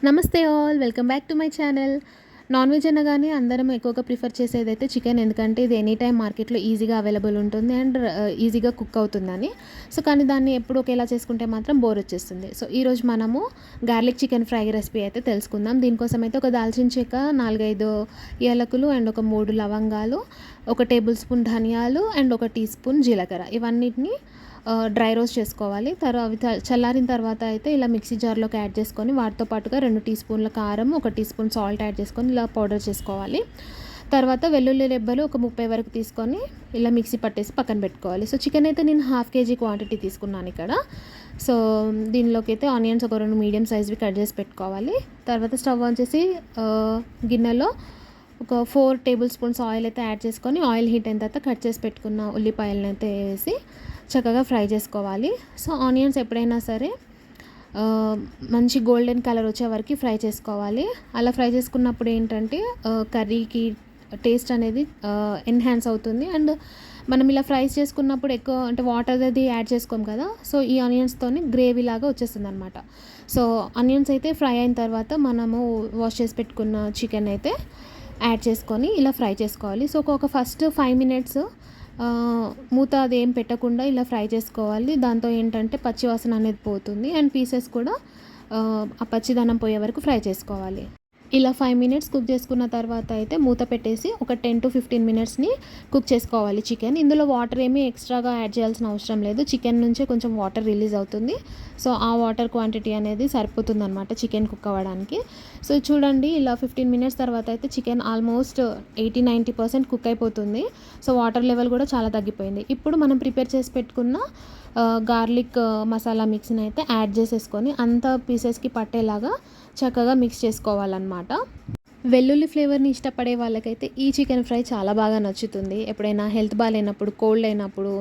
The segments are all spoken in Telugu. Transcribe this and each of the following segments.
నమస్తే all, welcome back to my channel. Non veg అనగానే అందరం ఎక్కువగా ప్రిఫర్ చేసేదైతే చికెన్, ఎందుకంటే ఇది ఎనీ టైం మార్కెట్లో ఈజీగా అవైలబుల్ ఉంటుంది అండ్ ఈజీగా కుక్ అవుతుందని. సో కానీ దాన్ని ఎప్పుడు ఒకేలా చేసుకుంటే మాత్రం బోర్ వచ్చేస్తుంది. సో ఈరోజు మనము గార్లిక్ చికెన్ ఫ్రై రెసిపీ అయితే తెలుసుకుందాం. దీనికోసం అయితే ఒక దాల్చిన చెక్క, 4-5 యాలకులు అండ్ ఒక 3 లవంగాలు, 1 టేబుల్ స్పూన్ ధనియాలు అండ్ 1 టీ స్పూన్ జీలకర్ర, ఇవన్నిటిని డ్రై రోస్ట్ చేసుకోవాలి. అవి చల్లారిన తర్వాత అయితే ఇలా మిక్సీ జార్లోకి యాడ్ చేసుకొని వాటితో పాటుగా 2 టీ స్పూన్ల కారం, 1 టీ స్పూన్ సాల్ట్ యాడ్ చేసుకొని ఇలా పౌడర్ చేసుకోవాలి. తర్వాత వెల్లుల్లి రెబ్బలు ఒక 30 వరకు తీసుకొని ఇలా మిక్సీ పట్టేసి పక్కన పెట్టుకోవాలి. సో చికెన్ అయితే నేను 1/2 kg క్వాంటిటీ తీసుకున్నాను ఇక్కడ. సో దీనిలోకి అయితే ఆనియన్స్ ఒక 2 మీడియం సైజ్వి కట్ చేసి పెట్టుకోవాలి. తర్వాత స్టవ్ ఆన్ చేసి గిన్నెలో ఒక 4 టేబుల్ స్పూన్స్ ఆయిల్ అయితే యాడ్ చేసుకొని ఆయిల్ హీట్ అయిన తర్వాత కట్ చేసి పెట్టుకున్న ఉల్లిపాయలను అయితే వేసి చక్కగా ఫ్రై చేసుకోవాలి. సో ఆనియన్స్ ఎప్పుడైనా సరే మంచి గోల్డెన్ కలర్ వచ్చే వరకు ఫ్రై చేసుకోవాలి. అలా ఫ్రై చేసుకున్నప్పుడు ఏంటంటే కర్రీకి టేస్ట్ అనేది ఎన్హాన్స్ అవుతుంది. అండ్ మనం ఇలా ఫ్రైస్ చేసుకున్నప్పుడు ఎక్కువ అంటే వాటర్ అది యాడ్ చేసుకోం కదా, సో ఈ ఆనియన్స్తోని గ్రేవీ లాగా వచ్చేస్తుంది అనమాట. సో ఆనియన్స్ అయితే ఫ్రై అయిన తర్వాత మనము వాష్ చేసి పెట్టుకున్న చికెన్ అయితే యాడ్ చేసుకొని ఇలా ఫ్రై చేసుకోవాలి. సో ఒక ఫస్ట్ 5 మినిట్స్ మూత అదేం పెట్టకుండా ఇలా ఫ్రై చేసుకోవాలి. దాంతో ఏంటంటే పచ్చివాసన అనేది పోతుంది అండ్ పీసెస్ కూడా ఆ పచ్చిదనం పోయే వరకు ఫ్రై చేసుకోవాలి. ఇలా 5 మినిట్స్ కుక్ చేసుకున్న తర్వాత అయితే మూత పెట్టేసి ఒక 10 to 15 మినిట్స్ని కుక్ చేసుకోవాలి చికెన్. ఇందులో వాటర్ ఏమీ ఎక్స్ట్రాగా యాడ్ చేయాల్సిన అవసరం లేదు, చికెన్ నుంచే కొంచెం వాటర్ రిలీజ్ అవుతుంది. సో ఆ వాటర్ క్వాంటిటీ అనేది సరిపోతుంది అనమాట చికెన్ కుక్ అవ్వడానికి. సో చూడండి, ఇలా 15 మినిట్స్ తర్వాత అయితే చికెన్ ఆల్మోస్ట్ 80-90% కుక్ అయిపోతుంది. సో వాటర్ లెవెల్ కూడా చాలా తగ్గిపోయింది. ఇప్పుడు మనం ప్రిపేర్ చేసి పెట్టుకున్న గార్లిక్ మసాలా మిక్స్ని అయితే యాడ్ చేసేసుకొని అంత పీసెస్కి పట్టేలాగా చక్కగా మిక్స్ చేసుకోవాలన్నమాట. వెల్లుల్లి ఫ్లేవర్ని ఇష్టపడే వాళ్ళకైతే ఈ చికెన్ ఫ్రై చాలా బాగా నచ్చుతుంది. ఎప్పుడైనా హెల్త్ బాగాలేనప్పుడు, కోల్డ్ అయినప్పుడు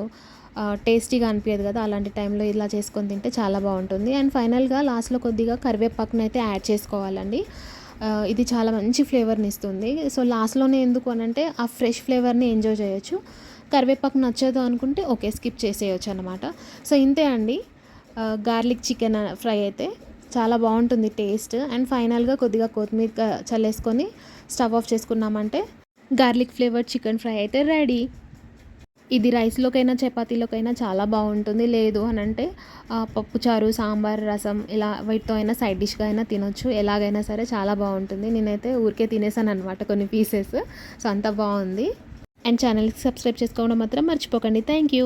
టేస్టీగా అనిపించదు కదా, అలాంటి టైంలో ఇలా చేసుకొని తింటే చాలా బాగుంటుంది. అండ్ ఫైనల్గా లాస్ట్లో కొద్దిగా కరివేపాకుని అయితే యాడ్ చేసుకోవాలండి. ఇది చాలా మంచి ఫ్లేవర్ని ఇస్తుంది. సో లాస్ట్లోనే ఎందుకు అనంటే ఆ ఫ్రెష్ ఫ్లేవర్ని ఎంజాయ్ చేయొచ్చు. కరివేపాకు నచ్చదు అనుకుంటే ఓకే, స్కిప్ చేసేయచ్చు అనమాట. సో ఇంతే అండి, గార్లిక్ చికెన్ ఫ్రై అయితే చాలా బాగుంటుంది టేస్ట్. అండ్ ఫైనల్గా కొద్దిగా కొత్తిమీర చల్లేసుకొని స్టవ్ ఆఫ్ చేసుకున్నామంటే గార్లిక్ ఫ్లేవర్డ్ చికెన్ ఫ్రై అయితే రెడీ. ఇది రైస్లోకైనా చపాతీలోకైనా చాలా బాగుంటుంది. లేదు అని అంటే పప్పుచారు, సాంబార్, రసం ఇలా వీటితో అయినా సైడ్ డిష్గా అయినా తినొచ్చు. ఎలాగైనా సరే చాలా బాగుంటుంది. నేనైతే ఊరికే తినేసాను అనమాట కొన్ని పీసెస్. సో అంత బాగుంది. అండ్ ఛానల్కి సబ్స్క్రైబ్ చేసుకోవడం మాత్రం మర్చిపోకండి. Thank you.